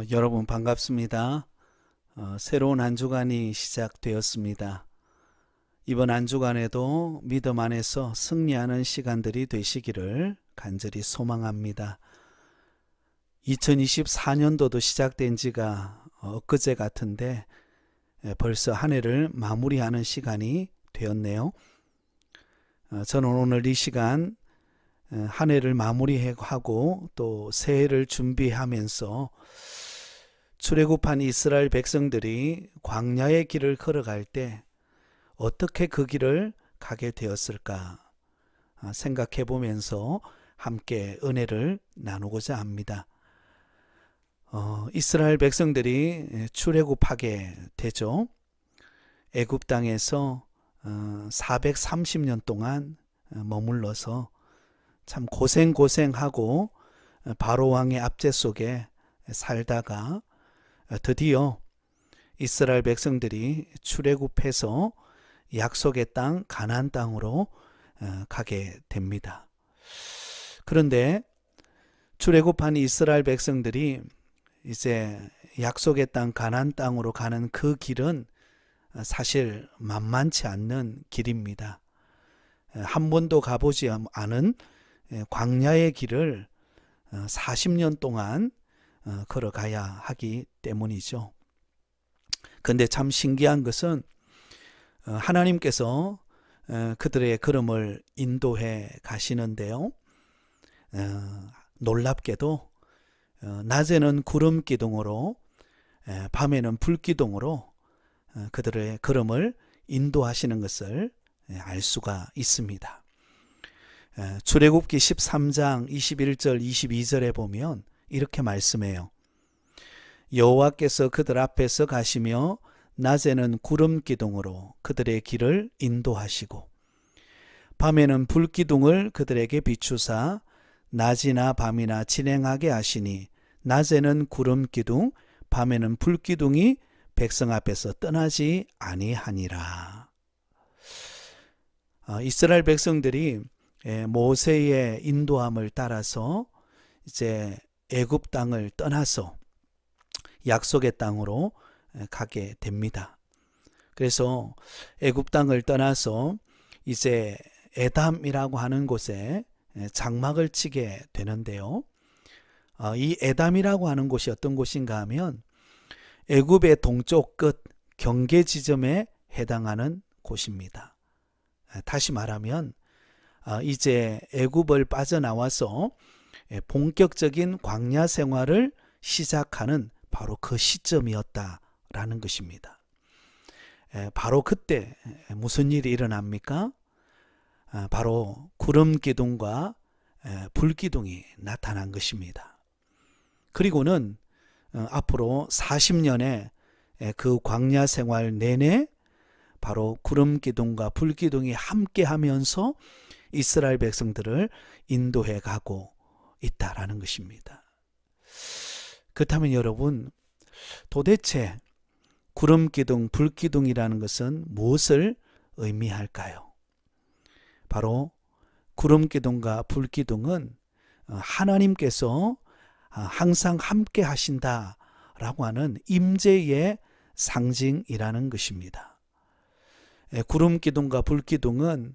여러분 반갑습니다. 새로운 한 주간이 시작되었습니다. 이번 한 주간에도 믿음 안에서 승리하는 시간들이 되시기를 간절히 소망합니다. 2024년도도 시작된 지가 엊그제 같은데 벌써 한 해를 마무리하는 시간이 되었네요. 저는 오늘 이 시간 한 해를 마무리하고 또 새해를 준비하면서 출애굽한 이스라엘 백성들이 광야의 길을 걸어갈 때 어떻게 그 길을 가게 되었을까 생각해 보면서 함께 은혜를 나누고자 합니다. 이스라엘 백성들이 출애굽하게 되죠. 애굽 땅에서 430년 동안 머물러서 참 고생하고 바로 왕의 압제 속에 살다가 드디어 이스라엘 백성들이 출애굽해서 약속의 땅 가나안 땅으로 가게 됩니다. 그런데 출애굽한 이스라엘 백성들이 이제 약속의 땅 가나안 땅으로 가는 그 길은 사실 만만치 않는 길입니다. 한 번도 가보지 않은 광야의 길을 40년 동안 걸어가야 하기 때문이죠. 그런데 참 신기한 것은 하나님께서 그들의 걸음을 인도해 가시는데요. 놀랍게도 낮에는 구름 기둥으로 밤에는 불 기둥으로 그들의 걸음을 인도하시는 것을 알 수가 있습니다. 출애굽기 13장 21절 22절에 보면 이렇게 말씀해요. 여호와께서 그들 앞에서 가시며 낮에는 구름 기둥으로 그들의 길을 인도하시고 밤에는 불 기둥을 그들에게 비추사 낮이나 밤이나 진행하게 하시니 낮에는 구름 기둥 밤에는 불 기둥이 백성 앞에서 떠나지 아니하니라. 이스라엘 백성들이 모세의 인도함을 따라서 이제 애굽 땅을 떠나서 약속의 땅으로 가게 됩니다. 그래서 애굽 땅을 떠나서 이제 에담이라고 하는 곳에 장막을 치게 되는데요. 이 에담이라고 하는 곳이 어떤 곳인가 하면 애굽의 동쪽 끝 경계 지점에 해당하는 곳입니다. 다시 말하면 이제 애굽을 빠져나와서 본격적인 광야 생활을 시작하는 바로 그 시점이었다라는 것입니다. 바로 그때 무슨 일이 일어납니까? 바로 구름 기둥과 불 기둥이 나타난 것입니다. 그리고는 앞으로 40년의 그 광야 생활 내내 바로 구름 기둥과 불 기둥이 함께 하면서 이스라엘 백성들을 인도해 가고 있다라는 것입니다. 그렇다면 여러분, 도대체 구름 기둥, 불 기둥이라는 것은 무엇을 의미할까요? 바로 구름 기둥과 불 기둥은 하나님께서 항상 함께 하신다라고 하는 임재의 상징이라는 것입니다. 구름 기둥과 불 기둥은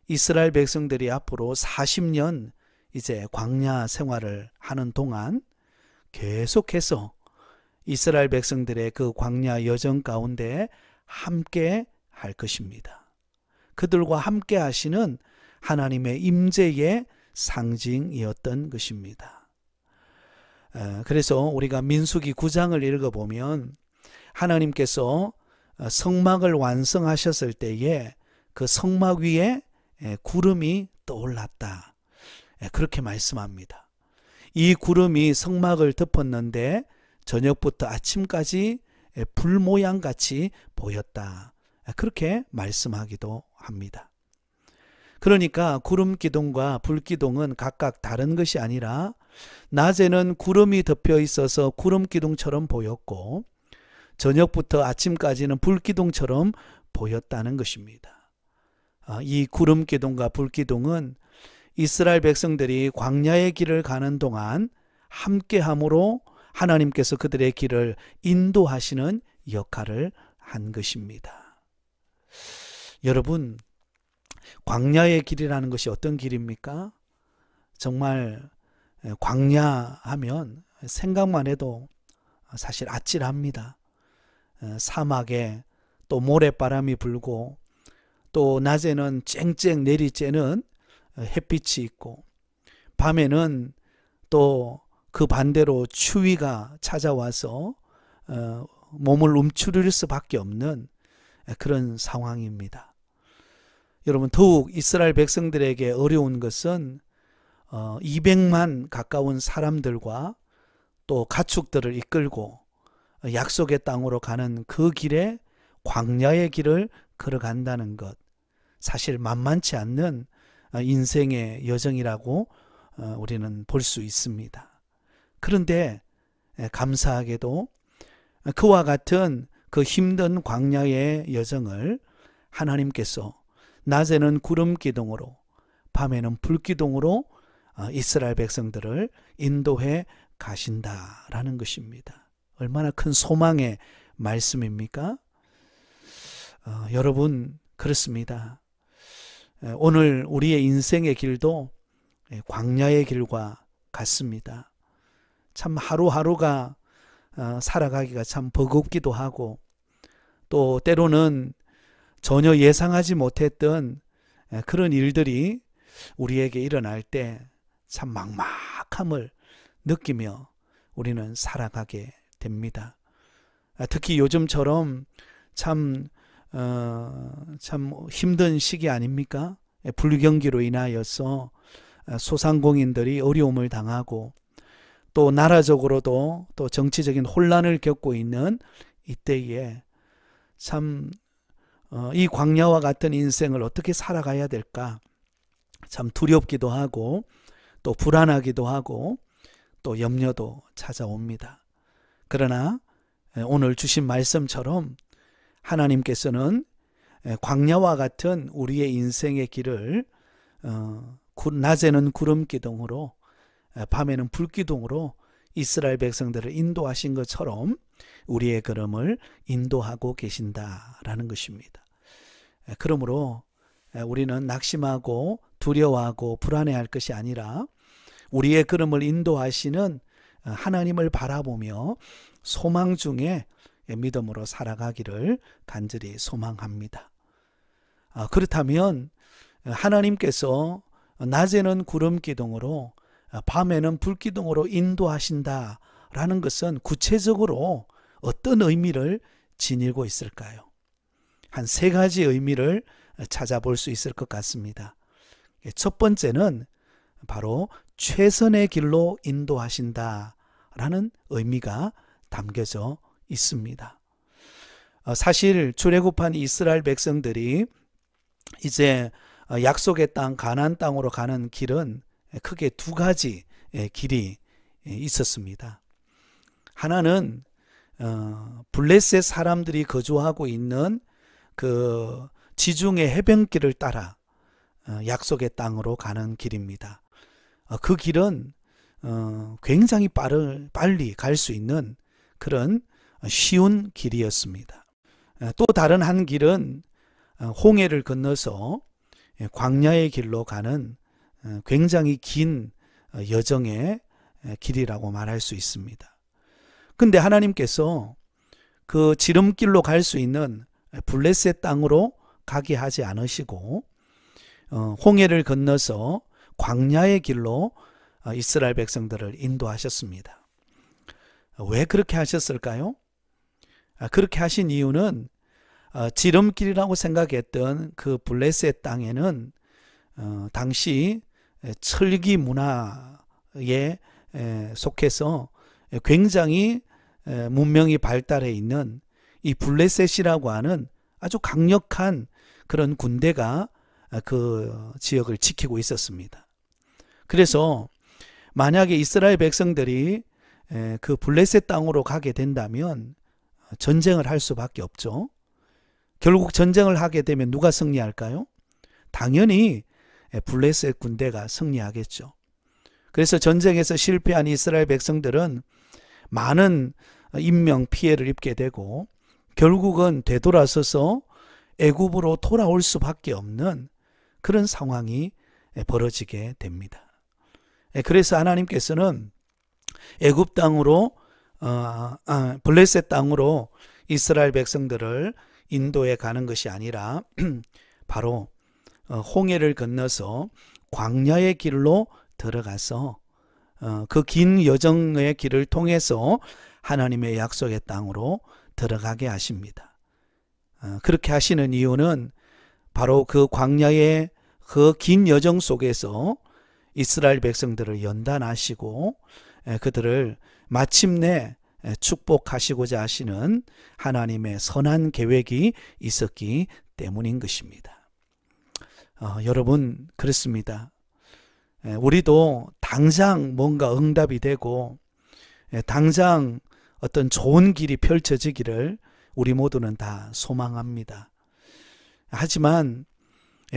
이스라엘 백성들이 앞으로 40년 이제 광야 생활을 하는 동안 계속해서 이스라엘 백성들의 그 광야 여정 가운데 함께 할 것입니다. 그들과 함께 하시는 하나님의 임재의 상징이었던 것입니다. 그래서 우리가 민수기 9장을 읽어보면 하나님께서 성막을 완성하셨을 때에 그 성막 위에 구름이 떠올랐다. 그렇게 말씀합니다. 이 구름이 성막을 덮었는데 저녁부터 아침까지 불 모양 같이 보였다. 그렇게 말씀하기도 합니다. 그러니까 구름 기둥과 불 기둥은 각각 다른 것이 아니라 낮에는 구름이 덮여 있어서 구름 기둥처럼 보였고 저녁부터 아침까지는 불 기둥처럼 보였다는 것입니다. 이 구름 기둥과 불 기둥은 이스라엘 백성들이 광야의 길을 가는 동안 함께함으로 하나님께서 그들의 길을 인도하시는 역할을 한 것입니다. 여러분, 광야의 길이라는 것이 어떤 길입니까? 정말 광야 하면 생각만 해도 사실 아찔합니다. 사막에 또 모래바람이 불고 또 낮에는 쨍쨍 내리쬐는 햇빛이 있고 밤에는 또 그 반대로 추위가 찾아와서 몸을 움츠릴 수밖에 없는 그런 상황입니다. 여러분, 더욱 이스라엘 백성들에게 어려운 것은 200만 가까운 사람들과 또 가축들을 이끌고 약속의 땅으로 가는 그 길에 광야의 길을 걸어간다는 것, 사실 만만치 않는 인생의 여정이라고 우리는 볼 수 있습니다. 그런데 감사하게도 그와 같은 그 힘든 광야의 여정을 하나님께서 낮에는 구름 기둥으로 밤에는 불 기둥으로 이스라엘 백성들을 인도해 가신다라는 것입니다. 얼마나 큰 소망의 말씀입니까? 여러분, 그렇습니다. 오늘 우리의 인생의 길도 광야의 길과 같습니다. 참 하루하루가 살아가기가 참 버겁기도 하고 또 때로는 전혀 예상하지 못했던 그런 일들이 우리에게 일어날 때 참 막막함을 느끼며 우리는 살아가게 됩니다. 특히 요즘처럼 참 힘든 시기 아닙니까? 불경기로 인하여서 소상공인들이 어려움을 당하고 또 나라적으로도 또 정치적인 혼란을 겪고 있는 이때에 참 이 광야와 같은 인생을 어떻게 살아가야 될까? 참 두렵기도 하고 또 불안하기도 하고 또 염려도 찾아옵니다. 그러나 오늘 주신 말씀처럼 하나님께서는 광야와 같은 우리의 인생의 길을 낮에는 구름 기둥으로 밤에는 불 기둥으로 이스라엘 백성들을 인도하신 것처럼 우리의 걸음을 인도하고 계신다라는 것입니다. 그러므로 우리는 낙심하고 두려워하고 불안해할 것이 아니라 우리의 걸음을 인도하시는 하나님을 바라보며 소망 중에 믿음으로 살아가기를 간절히 소망합니다. 그렇다면 하나님께서 낮에는 구름 기둥으로 밤에는 불 기둥으로 인도하신다라는 것은 구체적으로 어떤 의미를 지니고 있을까요? 한 세 가지 의미를 찾아볼 수 있을 것 같습니다. 첫 번째는 바로 최선의 길로 인도하신다라는 의미가 담겨져 있습니다. 사실 출애굽한 이스라엘 백성들이 이제 약속의 땅 가나안 땅으로 가는 길은 크게 두 가지 길이 있었습니다. 하나는 블레셋 사람들이 거주하고 있는 그 지중해 해변길을 따라 약속의 땅으로 가는 길입니다. 그 길은 굉장히 빨리 갈 수 있는 그런 쉬운 길이었습니다. 또 다른 한 길은 홍해를 건너서 광야의 길로 가는 굉장히 긴 여정의 길이라고 말할 수 있습니다. 근데 하나님께서 그 지름길로 갈 수 있는 블레셋 땅으로 가게 하지 않으시고 홍해를 건너서 광야의 길로 이스라엘 백성들을 인도하셨습니다. 왜 그렇게 하셨을까요? 그렇게 하신 이유는 지름길이라고 생각했던 그 블레셋 땅에는 당시 철기 문화에 속해서 굉장히 문명이 발달해 있는 이 블레셋이라고 하는 아주 강력한 그런 군대가 그 지역을 지키고 있었습니다. 그래서 만약에 이스라엘 백성들이 그 블레셋 땅으로 가게 된다면 전쟁을 할 수밖에 없죠. 결국 전쟁을 하게 되면 누가 승리할까요? 당연히 블레셋 군대가 승리하겠죠. 그래서 전쟁에서 실패한 이스라엘 백성들은 많은 인명 피해를 입게 되고 결국은 되돌아서서 애굽으로 돌아올 수밖에 없는 그런 상황이 벌어지게 됩니다. 그래서 하나님께서는 애굽 땅으로 블레셋 땅으로 이스라엘 백성들을 인도해 가는 것이 아니라 바로 홍해를 건너서 광야의 길로 들어가서 그 긴 여정의 길을 통해서 하나님의 약속의 땅으로 들어가게 하십니다. 그렇게 하시는 이유는 바로 그 광야의 그 긴 여정 속에서 이스라엘 백성들을 연단하시고 그들을 마침내 축복하시고자 하시는 하나님의 선한 계획이 있었기 때문인 것입니다. 여러분, 그렇습니다. 우리도 당장 뭔가 응답이 되고 당장 어떤 좋은 길이 펼쳐지기를 우리 모두는 다 소망합니다. 하지만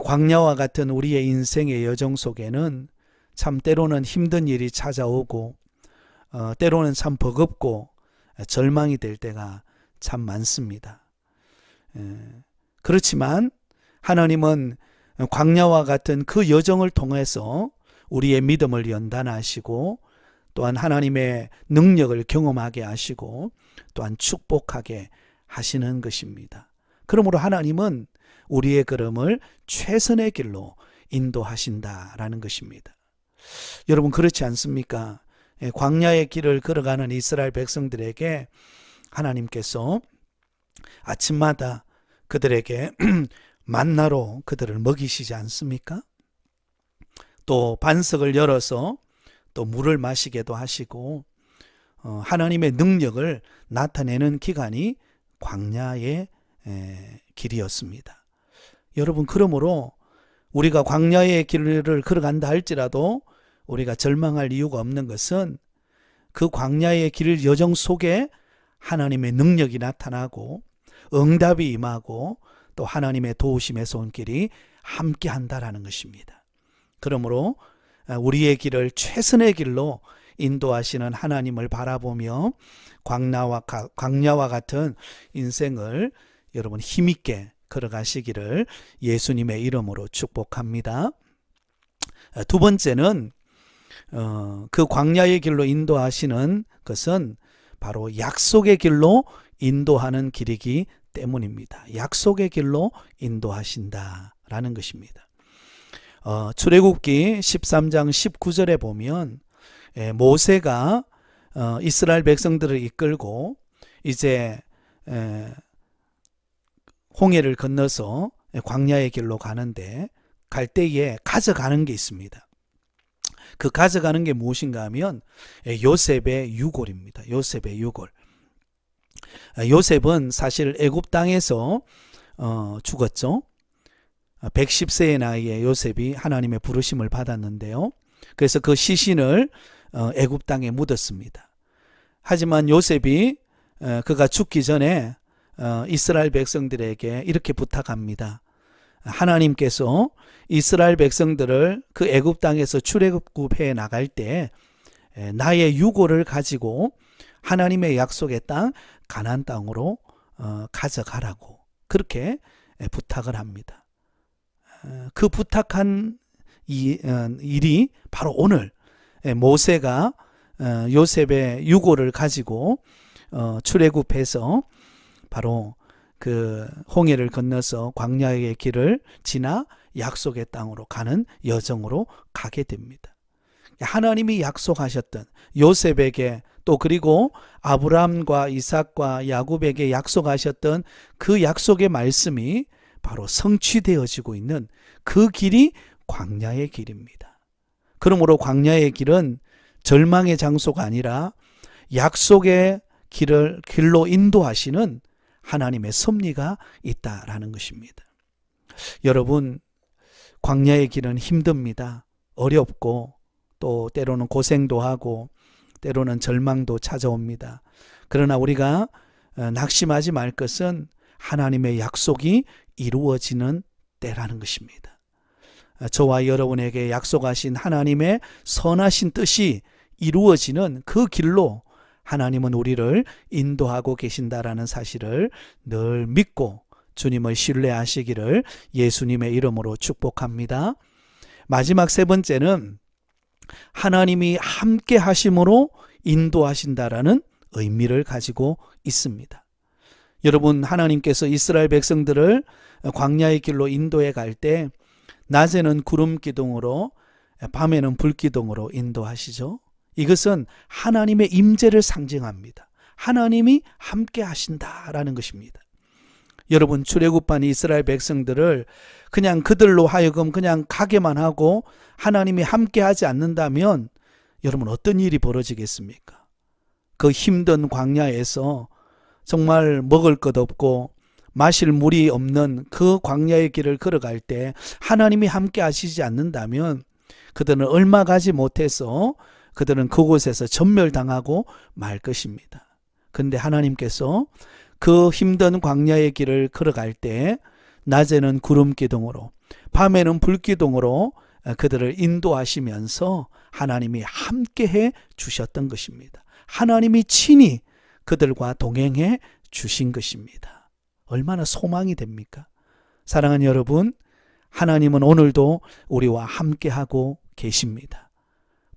광야와 같은 우리의 인생의 여정 속에는 참 때로는 힘든 일이 찾아오고 때로는 참 버겁고 절망이 될 때가 참 많습니다. 그렇지만 하나님은 광야와 같은 그 여정을 통해서 우리의 믿음을 연단하시고 또한 하나님의 능력을 경험하게 하시고 또한 축복하게 하시는 것입니다. 그러므로 하나님은 우리의 걸음을 최선의 길로 인도하신다라는 것입니다. 여러분, 그렇지 않습니까? 광야의 길을 걸어가는 이스라엘 백성들에게 하나님께서 아침마다 그들에게 만나로 그들을 먹이시지 않습니까? 또 반석을 열어서 또 물을 마시게도 하시고 하나님의 능력을 나타내는 기간이 광야의 길이었습니다. 여러분, 그러므로 우리가 광야의 길을 걸어간다 할지라도 우리가 절망할 이유가 없는 것은 그 광야의 길 여정 속에 하나님의 능력이 나타나고 응답이 임하고 또 하나님의 도우심의 손길이 함께 한다라는 것입니다. 그러므로 우리의 길을 최선의 길로 인도하시는 하나님을 바라보며 광야와 같은 인생을 여러분 힘있게 걸어가시기를 예수님의 이름으로 축복합니다. 두 번째는 그 광야의 길로 인도하시는 것은 바로 약속의 길로 인도하는 길이기 때문입니다. 약속의 길로 인도하신다라는 것입니다. 출애굽기 13장 19절에 보면 모세가 이스라엘 백성들을 이끌고 이제 홍해를 건너서 광야의 길로 가는데 갈 때에 가져가는 게 있습니다. 그 가져가는 게 무엇인가 하면 요셉의 유골입니다. 요셉의 유골. 요셉은 사실 애굽 땅에서 죽었죠. 110세의 나이에 요셉이 하나님의 부르심을 받았는데요. 그래서 그 시신을 애굽 땅에 묻었습니다. 하지만 요셉이 그가 죽기 전에 이스라엘 백성들에게 이렇게 부탁합니다. 하나님께서 이스라엘 백성들을 그 애굽 땅에서 출애굽해 나갈 때 나의 유골을 가지고 하나님의 약속의 땅 가나안 땅으로 가져가라고 그렇게 부탁을 합니다. 그 부탁한 일이 바로 오늘 모세가 요셉의 유골을 가지고 출애굽해서 바로 그 홍해를 건너서 광야의 길을 지나 약속의 땅으로 가는 여정으로 가게 됩니다. 하나님이 약속하셨던 요셉에게 또 그리고 아브라함과 이삭과 야곱에게 약속하셨던 그 약속의 말씀이 바로 성취되어지고 있는 그 길이 광야의 길입니다. 그러므로 광야의 길은 절망의 장소가 아니라 약속의 길로 인도하시는 하나님의 섭리가 있다라는 것입니다. 여러분, 광야의 길은 힘듭니다. 어렵고 또 때로는 고생도 하고 때로는 절망도 찾아옵니다. 그러나 우리가 낙심하지 말 것은 하나님의 약속이 이루어지는 때라는 것입니다. 저와 여러분에게 약속하신 하나님의 선하신 뜻이 이루어지는 그 길로 하나님은 우리를 인도하고 계신다라는 사실을 늘 믿고 주님을 신뢰하시기를 예수님의 이름으로 축복합니다. 마지막 세 번째는 하나님이 함께 하심으로 인도하신다라는 의미를 가지고 있습니다. 여러분, 하나님께서 이스라엘 백성들을 광야의 길로 인도해 갈 때 낮에는 구름 기둥으로 밤에는 불 기둥으로 인도하시죠. 이것은 하나님의 임재를 상징합니다. 하나님이 함께 하신다라는 것입니다. 여러분, 출애굽한 이스라엘 백성들을 그냥 그들로 하여금 그냥 가게만 하고 하나님이 함께 하지 않는다면 여러분 어떤 일이 벌어지겠습니까? 그 힘든 광야에서 정말 먹을 것 없고 마실 물이 없는 그 광야의 길을 걸어갈 때 하나님이 함께 하시지 않는다면 그들은 얼마 가지 못해서 그들은 그곳에서 전멸당하고 말 것입니다. 그런데 하나님께서 그 힘든 광야의 길을 걸어갈 때 낮에는 구름 기둥으로 밤에는 불 기둥으로 그들을 인도하시면서 하나님이 함께해 주셨던 것입니다. 하나님이 친히 그들과 동행해 주신 것입니다. 얼마나 소망이 됩니까? 사랑하는 여러분, 하나님은 오늘도 우리와 함께하고 계십니다.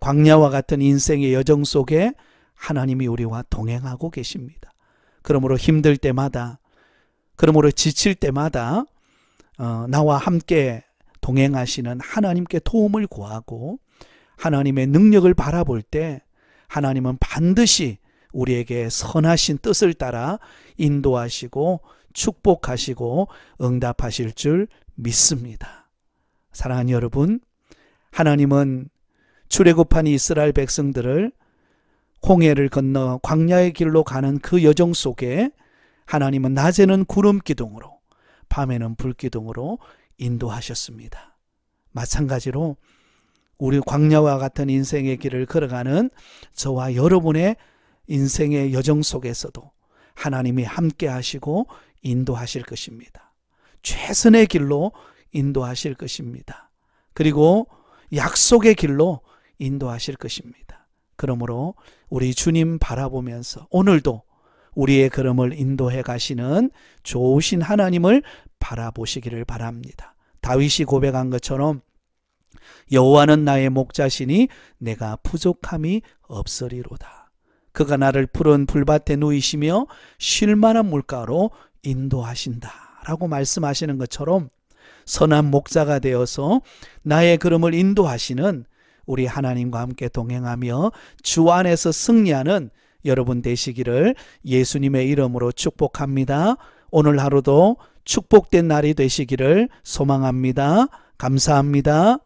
광야와 같은 인생의 여정 속에 하나님이 우리와 동행하고 계십니다. 그러므로 힘들 때마다, 그러므로 지칠 때마다 나와 함께 동행하시는 하나님께 도움을 구하고 하나님의 능력을 바라볼 때 하나님은 반드시 우리에게 선하신 뜻을 따라 인도하시고 축복하시고 응답하실 줄 믿습니다. 사랑하는 여러분, 하나님은 출애굽한 이스라엘 백성들을 홍해를 건너 광야의 길로 가는 그 여정 속에 하나님은 낮에는 구름 기둥으로 밤에는 불 기둥으로 인도하셨습니다. 마찬가지로 우리 광야와 같은 인생의 길을 걸어가는 저와 여러분의 인생의 여정 속에서도 하나님이 함께 하시고 인도하실 것입니다. 최선의 길로 인도하실 것입니다. 그리고 약속의 길로 인도하실 것입니다. 그러므로 우리 주님 바라보면서 오늘도 우리의 걸음을 인도해 가시는 좋으신 하나님을 바라보시기를 바랍니다. 다윗이 고백한 것처럼 여호와는 나의 목자시니 내가 부족함이 없으리로다. 그가 나를 푸른 풀밭에 누이시며 쉴만한 물가로 인도하신다라고 말씀하시는 것처럼 선한 목자가 되어서 나의 걸음을 인도하시는 우리 하나님과 함께 동행하며 주 안에서 승리하는 여러분 되시기를 예수님의 이름으로 축복합니다. 오늘 하루도 축복된 날이 되시기를 소망합니다. 감사합니다.